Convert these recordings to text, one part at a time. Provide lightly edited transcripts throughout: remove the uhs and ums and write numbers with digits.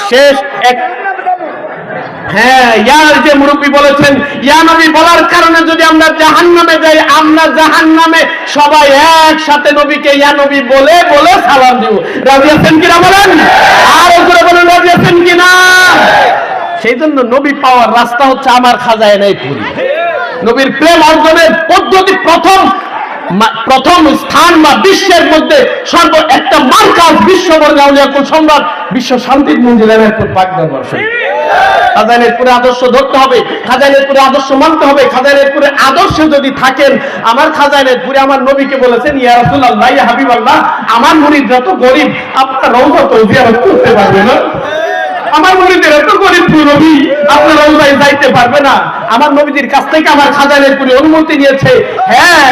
শেষ এক হ্যাঁ ইয়ার যে মুরব্বী বলেছেন ইয়া নবী বলার কারণে যদি আমরা জাহান্নামে যাই, আমরা জাহান্নামে সবাই একসাথে নবীকে ইয়া নবী বলে বলে সালাম দেব। রাজি আছেন কিনা বলেন? আর উপরে বলেন রাজি আছেন কিনা? সেই জন্য নবী পাওয়ার রাস্তা হচ্ছে আমার খাজাইনে পুরি। নবীর প্রেম অর্জনের পদ্ধতি প্রথম স্থান বা বিশ্বের মধ্যে সর্ব একটা মার্কাজ বিশ্ববর্গ আউলিয়া কুল সম্রাট বিশ্ব শান্তির মন্দিরের পাকদরবার শরীফ। খাজাইনেরপুরে আদর্শ ধরতে হবে, খাজাইনেরপুরে আদর্শ মানতে হবে। খাজাইনেরপুরে আদর্শে যদি থাকেন, আমার খাজাইনেরপুরে আমার নবীকে বলেছেন ইয়া রাসূলুল্লাহ ইয়া হাবিবাল্লাহ, আমার মুরিদ যত গরিব আপনার রওজা তো জিয়ারত করতে পারবে না। আমার মুরিদের এত গরিব নবী আপনার রওজায় যাইতে পারবে না। আমার নবীজির কাছ থেকে আমার খাজাইনেরপুরি অনুমতি নিয়েছে। হ্যাঁ,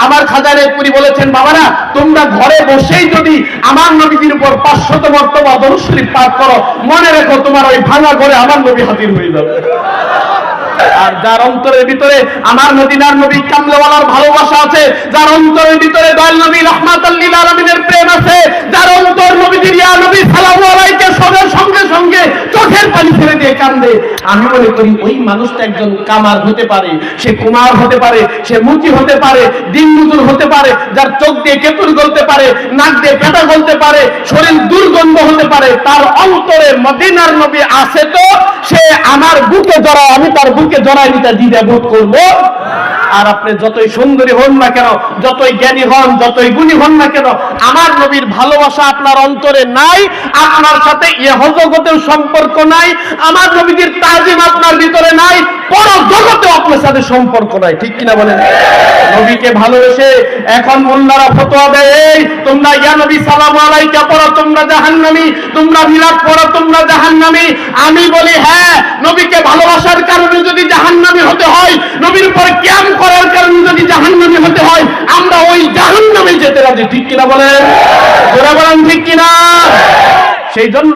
আমার খাজাইনেরপুরি বলেছেন বাবারা তোমরা ঘরে বসেই যদি আমার নবীজির উপর 500 মর্তবা দরুদ শরীফ পাঠ করো, মনে রেখো তোমার ওই ভাঙা ঘরে আমার নবী হাজির হয়ে যাবে। আর যার অন্তরের ভিতরে আমার মদিনার নবী কামলেওয়ালার ভালোবাসা আছে, যার অন্তরের ভিতরে দয়াল নবী রাহমাতুল লিল আলামিনের প্রেম আছে, যার অন্তর নবীজির ইয়া নবী সাল্লাল্লাহু আলাইহি ওয়াসাল্লামের সঙ্গে সঙ্গে চোখের পানি ছেড়ে দিয়ে কান্দে, আমি মনে করি ওই মানুষটা একজন কামার হতে পারে, সে কুমার হতে পারে, সে মুচি হতে পারে, দিনমজুর হতে পারে, যার চোখ দিয়ে কেতুর গলতে পারে, নাক দিয়ে পেটা গলতে পারে, শরীর দুর্গন্ধ হতে পারে, তার অন্তরে মদিনার নবী আছে তো সে আমার বুকে জড়ায়, আমি তার বুকে জড়াই দিতে দ্বিধা বোধ করবো। আর আপনি যতই সুন্দরী হন না কেন, যতই জ্ঞানী হন, যতই গুণী হন না কেন, আমার নবীর ভালোবাসা আপনার অন্তরে নাই, আপনার সাথে ইহজগতের সম্পর্ক নাই, আমার নবীর তাজিম আপনার ভিতরে নাই, পরজগতেও আপনার সাথে সম্পর্ক নাই। ঠিক কিনা বলেন? নবীকে ভালোবেসে এখন মোল্লারা ফতোয়া দেয় এই তোমরা ইয়া নবী সালাম আলাইকা পড়ো তোমরা জাহান্নামী, তোমরা মিলাদ পড়ো তোমরা জাহান্নামী। আমি বলি হ্যাঁ, নবীকে ভালোবাসার কারণে যদি জাহান্নামী হতে হয়, নবীর উপর কিয়াম করার কারণে যদি জাহান্নামী হতে হয়, আমরা ওই জাহান্নামে যেতে রাজি। ঠিক কিনা বলেন? জোরে বলেন ঠিক কিনা? সেই জন্য